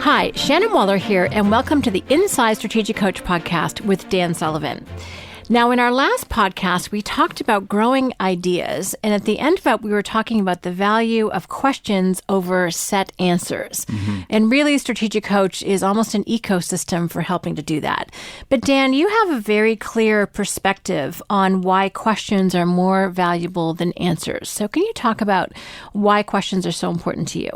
Hi, Shannon Waller here, and welcome to the Inside Strategic Coach podcast with Dan Sullivan. Now, in our last podcast, we talked about growing ideas, and at the end of it, we were talking about the value of questions over set answers. And really, Strategic Coach is almost an ecosystem for helping to do that. But Dan, you have a very clear perspective on why questions are more valuable than answers. So can you talk about why questions are so important to you?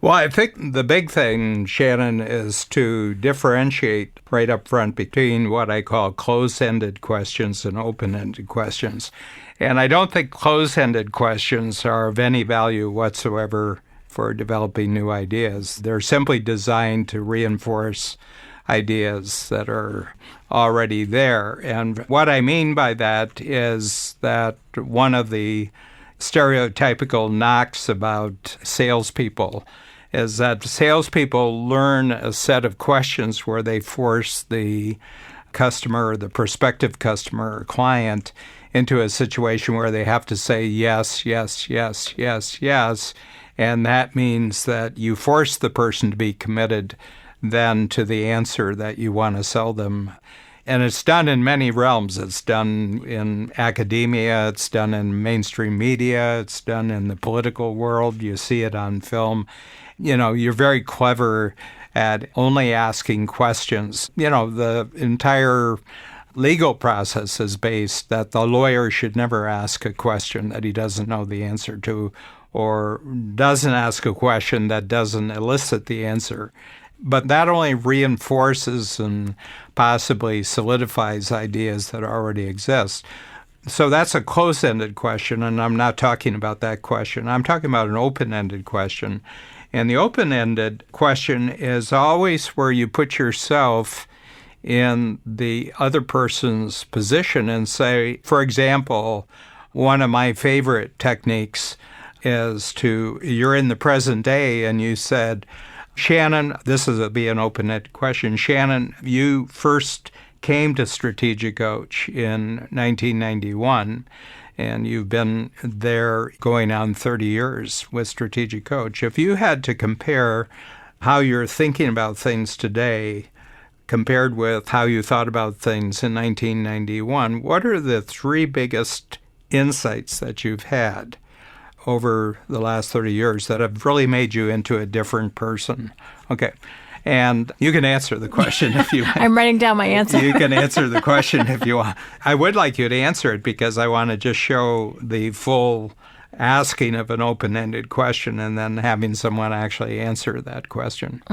Well, I think the big thing, Shannon, is to differentiate right up front between what I call close-ended questions and open-ended questions. And I don't think close-ended questions are of any value whatsoever for developing new ideas. They're simply designed to reinforce ideas that are already there. And what I mean by that is that one of the stereotypical knocks about salespeople is that salespeople learn a set of questions where they force the customer, the prospective customer or client into a situation where they have to say yes, yes, yes, yes, yes. And that means that you force the person to be committed then to the answer that you want to sell them. And it's done in many realms. It's done in academia, it's done in mainstream media, it's done in the political world. You see it on film. You know, you're very clever at only asking questions. You know, the entire legal process is based that the lawyer should never ask a question that he doesn't know the answer to, or doesn't ask a question that doesn't elicit the answer. But that only reinforces and possibly solidifies ideas that already exist. So that's a close-ended question, and I'm not talking about that question. I'm talking about an open-ended question. And the open-ended question is always where you put yourself in the other person's position and say, for example, one of my favorite techniques is you're in the present day and you said, Shannon, this is be an open-ended question. Shannon, you first came to Strategic Coach in 1991, and you've been there going on 30 years with Strategic Coach. If you had to compare how you're thinking about things today compared with how you thought about things in 1991, what are the three biggest insights that you've had over the last 30 years that have really made you into a different person? Okay. And you can answer the question if you want. I'm writing down my answer. You can answer the question if you want. I would like you to answer it because I want to just show the full asking of an open-ended question and then having someone actually answer that question.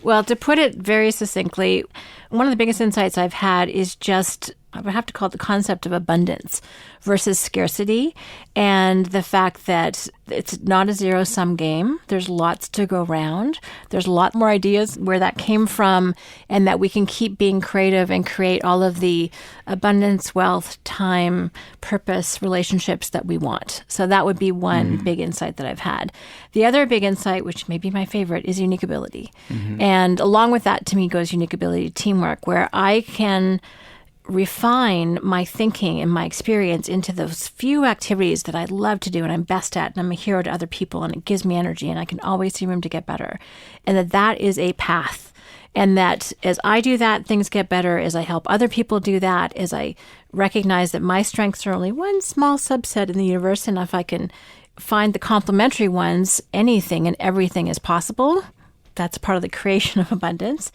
Well, to put it very succinctly, one of the biggest insights I've had is just, I would have to call it the concept of abundance versus scarcity, and the fact that it's not a zero-sum game. There's lots to go around. There's a lot more ideas where that came from, and that we can keep being creative and create all of the abundance, wealth, time, purpose, relationships that we want. So that would be one big insight that I've had. The other big insight, which may be my favorite, is unique ability. And along with that, to me, goes unique ability, teamwork, where I can refine my thinking and my experience into those few activities that I love to do and I'm best at, and I'm a hero to other people, and it gives me energy, and I can always see room to get better. And that is a path. And that as I do that, things get better. As I help other people do that, as I recognize that my strengths are only one small subset in the universe, and if I can find the complementary ones, anything and everything is possible. That's part of the creation of abundance.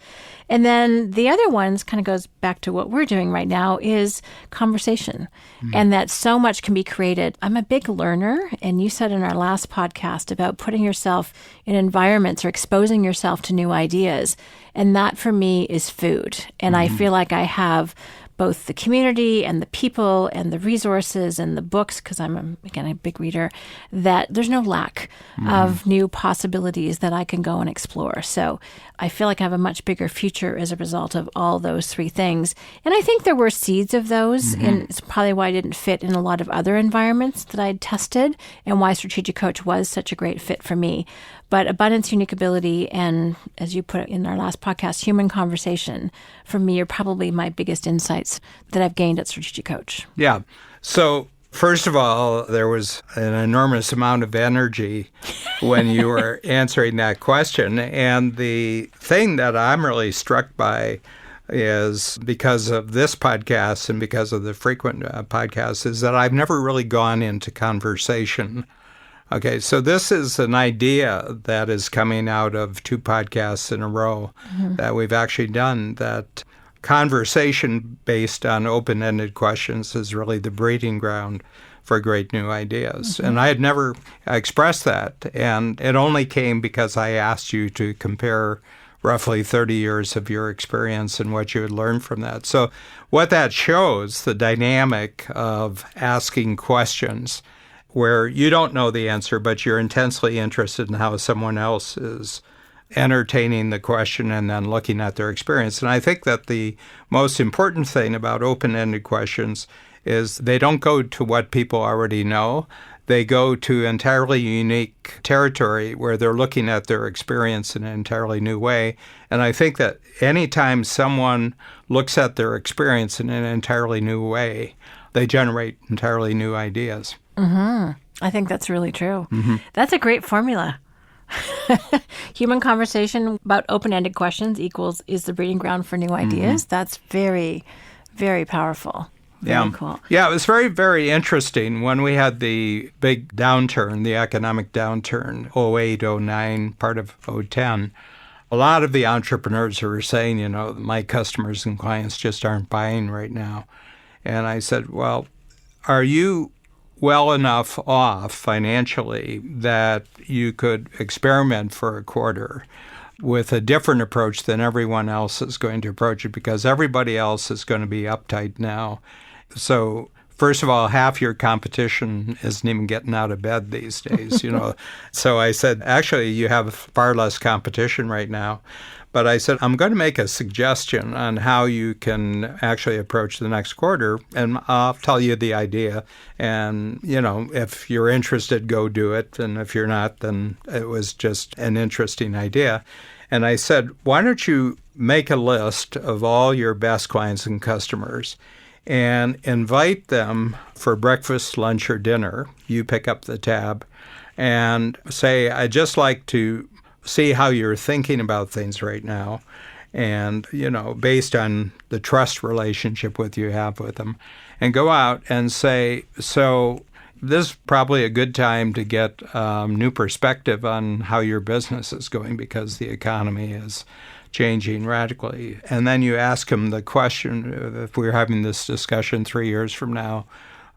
And then the other ones kind of goes back to what we're doing right now is conversation. And that so much can be created. I'm a big learner. And you said in our last podcast about putting yourself in environments or exposing yourself to new ideas. And that for me is food. And I feel like I have both the community and the people and the resources and the books, because I'm, again, a big reader, that there's no lack of new possibilities that I can go and explore. So I feel like I have a much bigger future as a result of all those three things. And I think there were seeds of those, and it's probably why I didn't fit in a lot of other environments that I'd tested, and why Strategic Coach was such a great fit for me. But abundance, unique ability, and as you put it in our last podcast, human conversation, for me, are probably my biggest insights that I've gained at Strategic Coach. Yeah. So First of all, there was an enormous amount of energy when you were answering that question. And the thing that I'm really struck by is, because of this podcast and because of the frequent podcasts, is that I've never really gone into conversation. Okay, so this is an idea that is coming out of 2 podcasts in a row that we've actually done, that conversation based on open-ended questions is really the breeding ground for great new ideas. And I had never expressed that. And it only came because I asked you to compare roughly 30 years of your experience and what you had learned from that. So what that shows, the dynamic of asking questions where you don't know the answer, but you're intensely interested in how someone else is entertaining the question and then looking at their experience. And I think that the most important thing about open-ended questions is they don't go to what people already know. They go to entirely unique territory where they're looking at their experience in an entirely new way. And I think that anytime someone looks at their experience in an entirely new way, they generate entirely new ideas. I think that's really true. That's a great formula. Human conversation about open-ended questions is the breeding ground for new ideas. That's very, very powerful. Very cool. Yeah, it was very, very interesting when we had the big downturn, the economic downturn, 08, 09, part of 010. A lot of the entrepreneurs were saying, my customers and clients just aren't buying right now. And I said, well, are you well enough off financially that you could experiment for a quarter with a different approach than everyone else is going to approach it, because everybody else is going to be uptight now. So first of all, half your competition isn't even getting out of bed these days, So I said, actually, you have far less competition right now. But I said, I'm going to make a suggestion on how you can actually approach the next quarter, and I'll tell you the idea. And, if you're interested, go do it. And if you're not, then it was just an interesting idea. And I said, why don't you make a list of all your best clients and customers and invite them for breakfast, lunch, or dinner. You pick up the tab and say, I'd just like to see how you're thinking about things right now. And, based on the trust relationship you have with them, and go out and say, so this is probably a good time to get new perspective on how your business is going, because the economy is changing radically. And then you ask them the question, if we're having this discussion 3 years from now,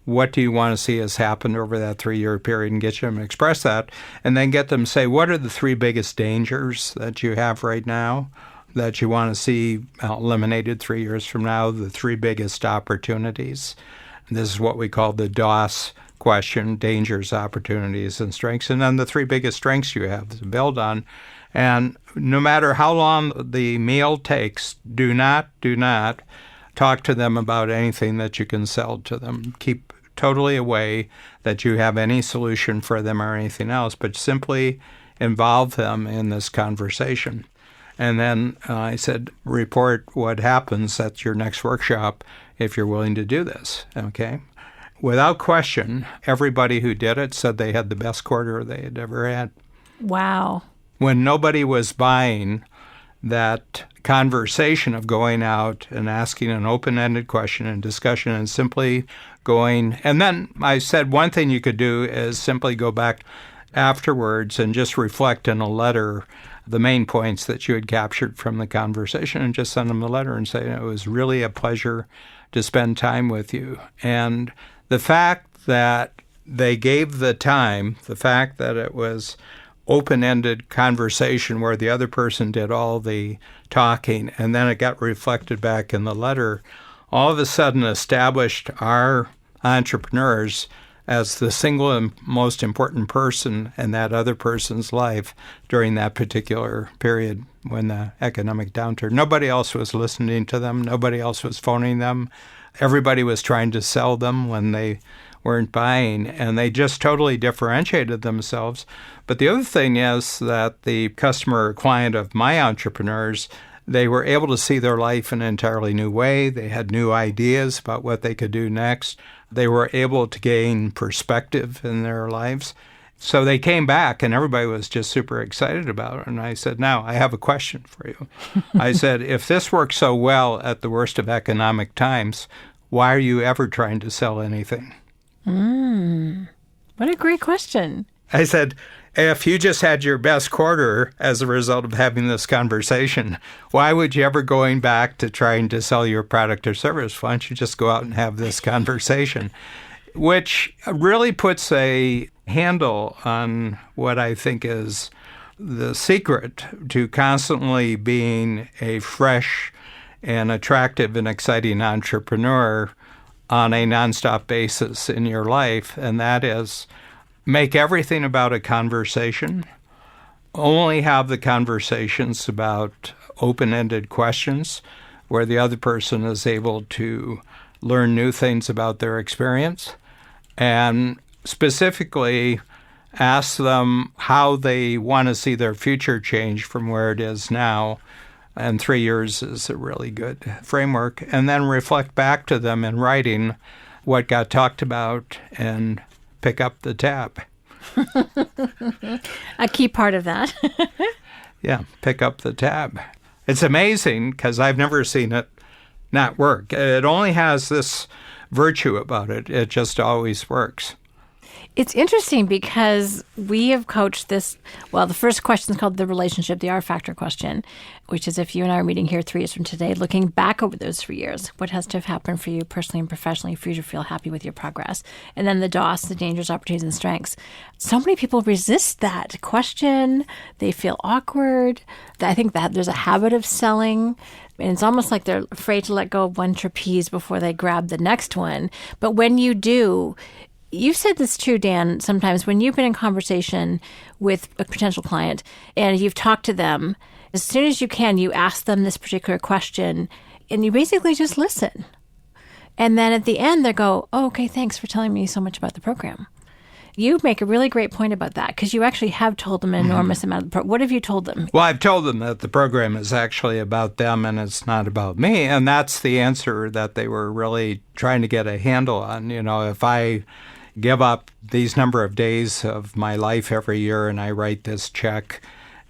what do you want to see has happened over that 3-year period, and get them to express that, and then get them to say, what are the 3 biggest dangers that you have right now that you want to see eliminated 3 years from now, the 3 biggest opportunities. And this is what we call the DOS question, dangers, opportunities, and strengths, and then the 3 biggest strengths you have to build on. And no matter how long the meal takes, do not talk to them about anything that you can sell to them. Keep totally away that you have any solution for them or anything else, but simply involve them in this conversation. And then I said, report what happens at your next workshop if you're willing to do this, okay? Without question, everybody who did it said they had the best quarter they had ever had. Wow. When nobody was buying that conversation of going out and asking an open-ended question and discussion and simply going. And then I said one thing you could do is simply go back afterwards and just reflect in a letter the main points that you had captured from the conversation, and just send them a letter and say, it was really a pleasure to spend time with you. And the fact that they gave the time, the fact that it was open-ended conversation where the other person did all the talking, and then it got reflected back in the letter, all of a sudden established our entrepreneurs as the single and most important person in that other person's life during that particular period when the economic downturn. Nobody else was listening to them. Nobody else was phoning them. Everybody was trying to sell them when they weren't buying, and they just totally differentiated themselves. But the other thing is that the customer or client of my entrepreneurs They were able to see their life in an entirely new way. They had new ideas about what they could do next. They were able to gain perspective in their lives. So they came back, and everybody was just super excited about it. And I said, now, I have a question for you. I said, if this works so well at the worst of economic times, why are you ever trying to sell anything? What a great question. I said, if you just had your best quarter as a result of having this conversation, why would you ever going back to trying to sell your product or service? Why don't you just go out and have this conversation? Which really puts a handle on what I think is the secret to constantly being a fresh and attractive and exciting entrepreneur on a nonstop basis in your life, and that is make everything about a conversation. Only have the conversations about open-ended questions where the other person is able to learn new things about their experience, and specifically ask them how they want to see their future change from where it is now. And 3 years is a really good framework. And then reflect back to them in writing what got talked about and pick up the tab. A key part of that. Yeah, pick up the tab. It's amazing because I've never seen it not work. It only has this virtue about it. It just always works. It's interesting because we have coached this. Well, the first question is called the relationship, the R factor question, which is if you and I are meeting here 3 years from today, looking back over those 3 years, what has to have happened for you personally and professionally for you to feel happy with your progress? And then the DOS, the dangers, opportunities, and strengths. So many people resist that question. They feel awkward. I think that there's a habit of selling. And it's almost like they're afraid to let go of one trapeze before they grab the next one. But when you do, you've said this too, Dan, sometimes when you've been in conversation with a potential client and you've talked to them, as soon as you can, you ask them this particular question and you basically just listen. And then at the end, they go, oh, okay, thanks for telling me so much about the program. You make a really great point about that because you actually have told them an enormous amount of the program. What have you told them? Well, I've told them that the program is actually about them and it's not about me. And that's the answer that they were really trying to get a handle on. You know, if I give up these number of days of my life every year and I write this check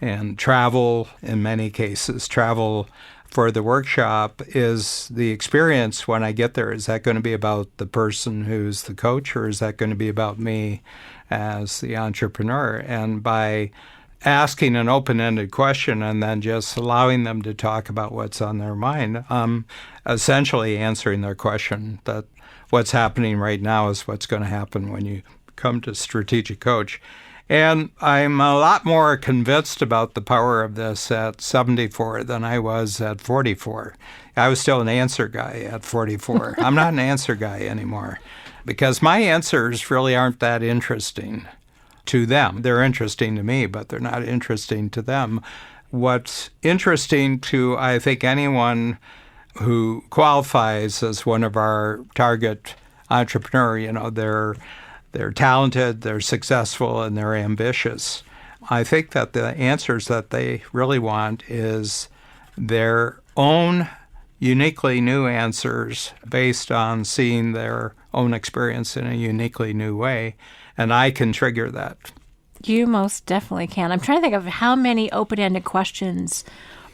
and travel, in many cases, travel for the workshop, is the experience when I get there, is that going to be about the person who's the coach or is that going to be about me as the entrepreneur? And by asking an open-ended question and then just allowing them to talk about what's on their mind, essentially answering their question that what's happening right now is what's going to happen when you come to Strategic Coach. And I'm a lot more convinced about the power of this at 74 than I was at 44. I was still an answer guy at 44. I'm not an answer guy anymore because my answers really aren't that interesting to them. They're interesting to me, but they're not interesting to them. What's interesting to, I think, anyone who qualifies as one of our target entrepreneur, you know, they're talented, they're successful, and they're ambitious. I think that the answers that they really want is their own uniquely new answers based on seeing their own experience in a uniquely new way, and I can trigger that. You most definitely can. I'm trying to think of how many open-ended questions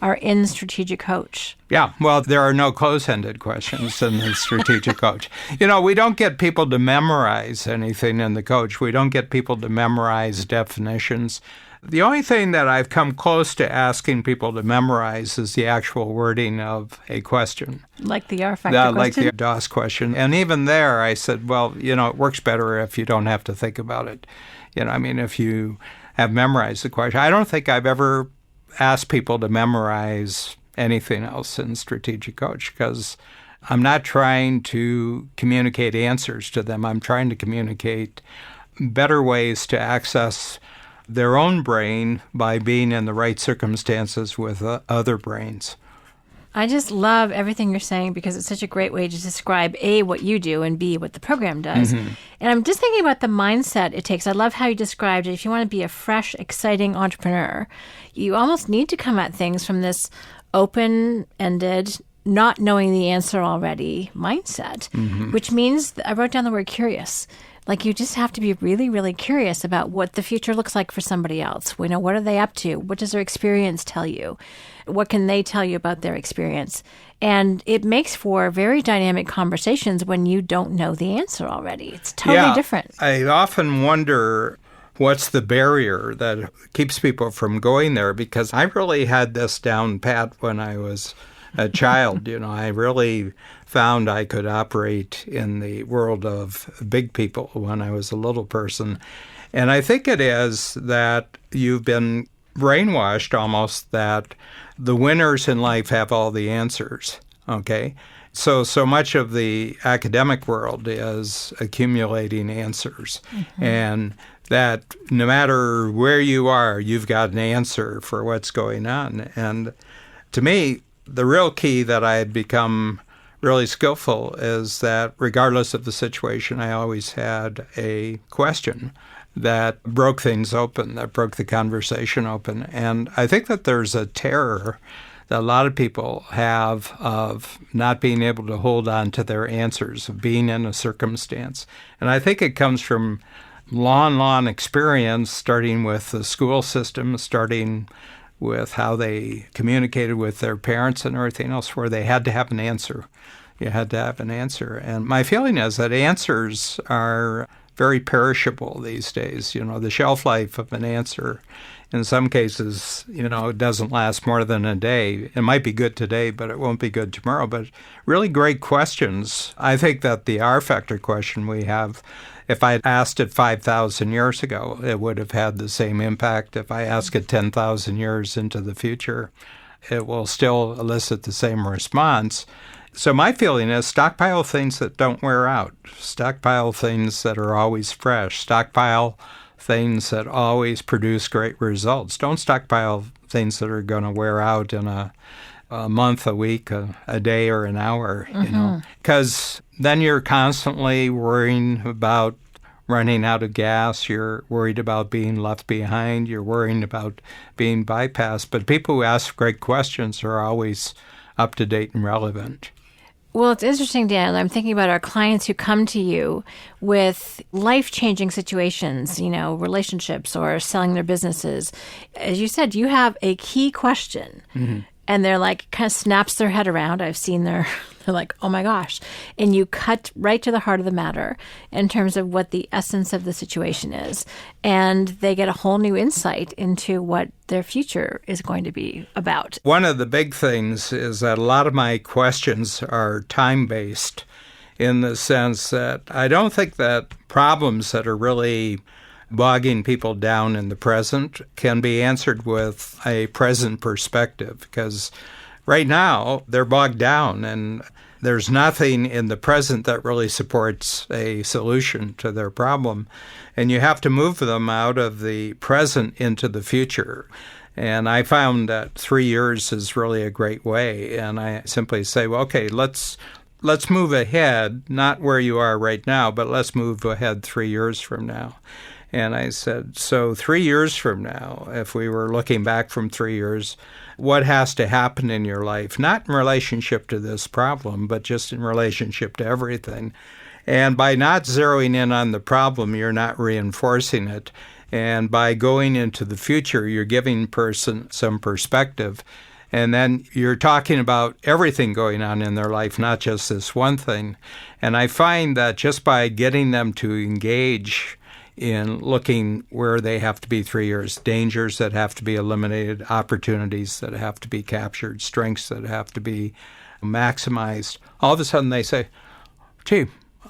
are in Strategic Coach. Yeah, well, there are no close-ended questions in the Strategic Coach. You know, we don't get people to memorize anything in the coach. We don't get people to memorize definitions. The only thing that I've come close to asking people to memorize is the actual wording of a question. Like the R factor question? Like the DOS question. And even there, I said, well, you know, it works better if you don't have to think about it. You know, I mean, if you have memorized the question. I don't think I've ever ask people to memorize anything else in Strategic Coach because I'm not trying to communicate answers to them. I'm trying to communicate better ways to access their own brain by being in the right circumstances with other brains. I just love everything you're saying because it's such a great way to describe A, what you do, and B, what the program does. Mm-hmm. And I'm just thinking about the mindset it takes. I love how you described it. If you want to be a fresh, exciting entrepreneur, you almost need to come at things from this open-ended, not knowing the answer already mindset, which means I wrote down the word curious. Like, you just have to be really, really curious about what the future looks like for somebody else. What are they up to? What does their experience tell you? What can they tell you about their experience? And it makes for very dynamic conversations when you don't know the answer already. It's totally different. I often wonder what's the barrier that keeps people from going there, because I really had this down pat when I was a child. I really found I could operate in the world of big people when I was a little person. And I think it is that you've been brainwashed almost that the winners in life have all the answers, okay? So much of the academic world is accumulating answers. And that no matter where you are, you've got an answer for what's going on. And to me, the real key that I had become really skillful is that regardless of the situation, I always had a question that broke things open, that broke the conversation open. And I think that there's a terror that a lot of people have of not being able to hold on to their answers, of being in a circumstance. And I think it comes from long experience, starting with the school system, starting with how they communicated with their parents and everything else, where they had to have an answer. You had to have an answer. And my feeling is that answers are very perishable these days. The shelf life of an answer, in some cases, it doesn't last more than a day. It might be good today, but it won't be good tomorrow. But really great questions. I think that the R factor question we have, if I asked it 5,000 years ago, it would have had the same impact. If I ask it 10,000 years into the future, it will still elicit the same response. So my feeling is stockpile things that don't wear out, stockpile things that are always fresh, stockpile things that always produce great results. Don't stockpile things that are going to wear out in a month, a week, a day, or an hour, because then you're constantly worrying about running out of gas. You're worried about being left behind. You're worrying about being bypassed. But people who ask great questions are always up to date and relevant. Well, it's interesting, Dan. I'm thinking about our clients who come to you with life-changing situations, relationships or selling their businesses. As you said, you have a key question. And they're like, kind of snaps their head around. I've seen they're like, oh my gosh. And you cut right to the heart of the matter in terms of what the essence of the situation is. And they get a whole new insight into what their future is going to be about. One of the big things is that a lot of my questions are time-based, in the sense that I don't think that problems that are really bogging people down in the present can be answered with a present perspective, because right now they're bogged down and there's nothing in the present that really supports a solution to their problem. And you have to move them out of the present into the future. And I found that 3 years is really a great way. And I simply say, well, okay, let's move ahead, not where you are right now, but let's move ahead 3 years from now. And I said, so 3 years from now, if we were looking back from 3 years, what has to happen in your life, not in relationship to this problem, but just in relationship to everything. And by not zeroing in on the problem, you're not reinforcing it. And by going into the future, you're giving person some perspective. And then you're talking about everything going on in their life, not just this one thing. And I find that just by getting them to engage in looking where they have to be 3 years, dangers that have to be eliminated, opportunities that have to be captured, strengths that have to be maximized, all of a sudden they say, gee,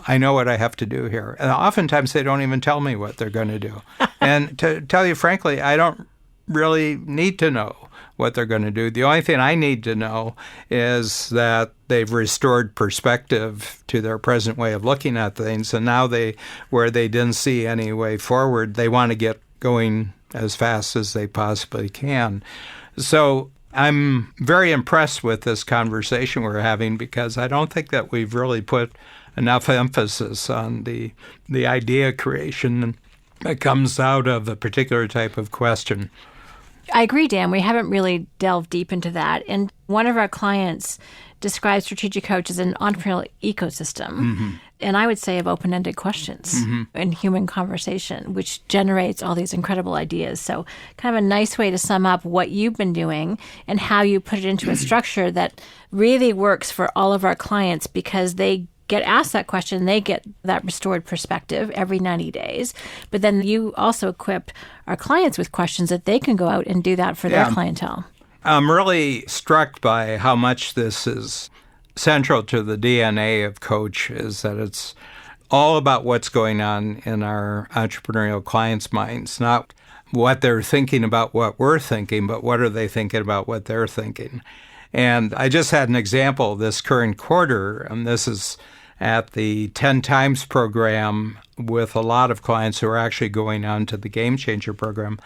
I know what I have to do here. And oftentimes they don't even tell me what they're going to do. And to tell you frankly, I don't really need to know what they're going to do. The only thing I need to know is that they've restored perspective to their present way of looking at things. And now where they didn't see any way forward, they want to get going as fast as they possibly can. So I'm very impressed with this conversation we're having, because I don't think that we've really put enough emphasis on the idea creation that comes out of a particular type of question. I agree, Dan. We haven't really delved deep into that. And one of our clients describes Strategic Coach as an entrepreneurial ecosystem. And I would say of open-ended questions and human conversation, which generates all these incredible ideas. So kind of a nice way to sum up what you've been doing and how you put it into a structure that really works for all of our clients, because they get asked that question, they get that restored perspective every 90 days. But then you also equip our clients with questions that they can go out and do that for their clientele. I'm really struck by how much this is central to the DNA of Coach, is that it's all about what's going on in our entrepreneurial clients' minds, not what they're thinking about what we're thinking, but what are they thinking about what they're thinking. And I just had an example this current quarter, and this is at the 10 Times program with a lot of clients who are actually going on to the Game Changer program.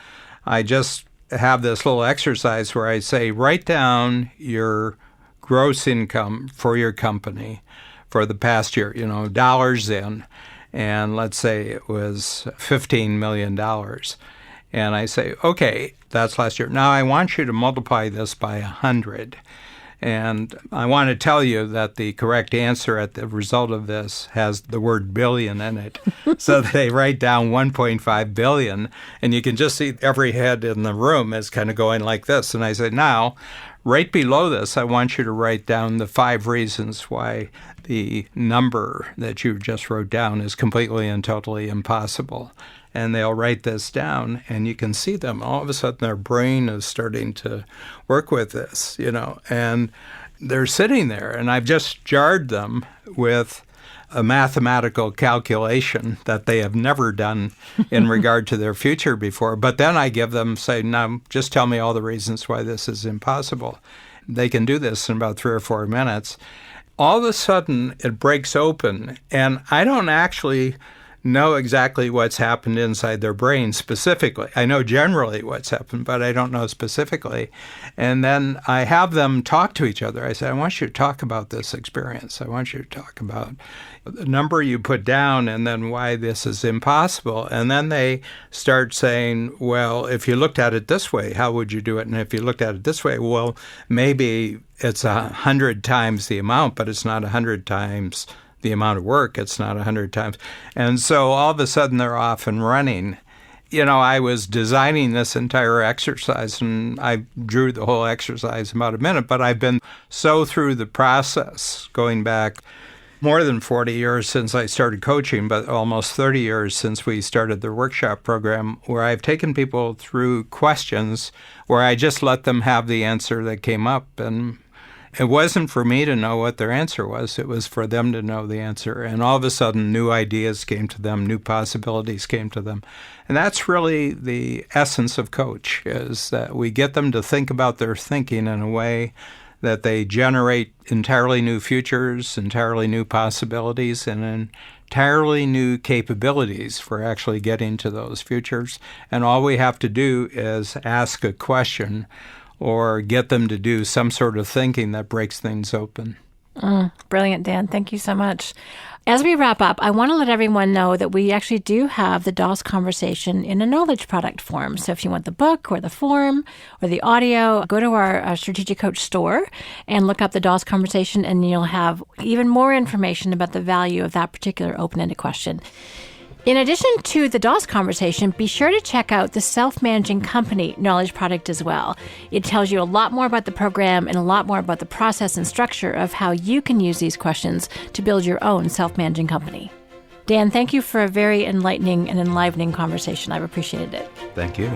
I just have this little exercise where I say, write down your gross income for your company for the past year, dollars in, and let's say it was $15 million. And I say, okay, that's last year. Now I want you to multiply this by 100. And I want to tell you that the correct answer at the result of this has the word billion in it. So they write down 1.5 billion, and you can just see every head in the room is kind of going like this. And I say, now, right below this, I want you to write down the 5 reasons why the number that you just wrote down is completely and totally impossible. And they'll write this down, and you can see them. All of a sudden, their brain is starting to work with this, and they're sitting there. And I've just jarred them with a mathematical calculation that they have never done in regard to their future before. But then I give them, say, now just tell me all the reasons why this is impossible. They can do this in about 3 or 4 minutes. All of a sudden, it breaks open, and I don't actually know exactly what's happened inside their brain specifically. I know generally what's happened, but I don't know specifically. And then I have them talk to each other. I say, I want you to talk about this experience. I want you to talk about the number you put down and then why this is impossible. And then they start saying, well, if you looked at it this way, how would you do it? And if you looked at it this way, well, maybe it's 100 times the amount, but it's not 100 times the amount of work. It's not 100 times. And so all of a sudden they're off and running. I was designing this entire exercise, and I drew the whole exercise in about a minute, but I've been so through the process, going back more than 40 years since I started coaching, but almost 30 years since we started the workshop program, where I've taken people through questions where I just let them have the answer that came up. And it wasn't for me to know what their answer was. It was for them to know the answer. And all of a sudden, new ideas came to them, new possibilities came to them. And that's really the essence of Coach, is that we get them to think about their thinking in a way that they generate entirely new futures, entirely new possibilities, and entirely new capabilities for actually getting to those futures. And all we have to do is ask a question or get them to do some sort of thinking that breaks things open. Brilliant, Dan. Thank you so much. As we wrap up, I want to let everyone know that we actually do have the DOS conversation in a knowledge product form. So if you want the book or the form or the audio, go to our Strategic Coach store and look up the DOS conversation, and you'll have even more information about the value of that particular open-ended question. In addition to the DOS conversation, be sure to check out the Self-Managing Company knowledge product as well. It tells you a lot more about the program and a lot more about the process and structure of how you can use these questions to build your own self-managing company. Dan, thank you for a very enlightening and enlivening conversation. I've appreciated it. Thank you.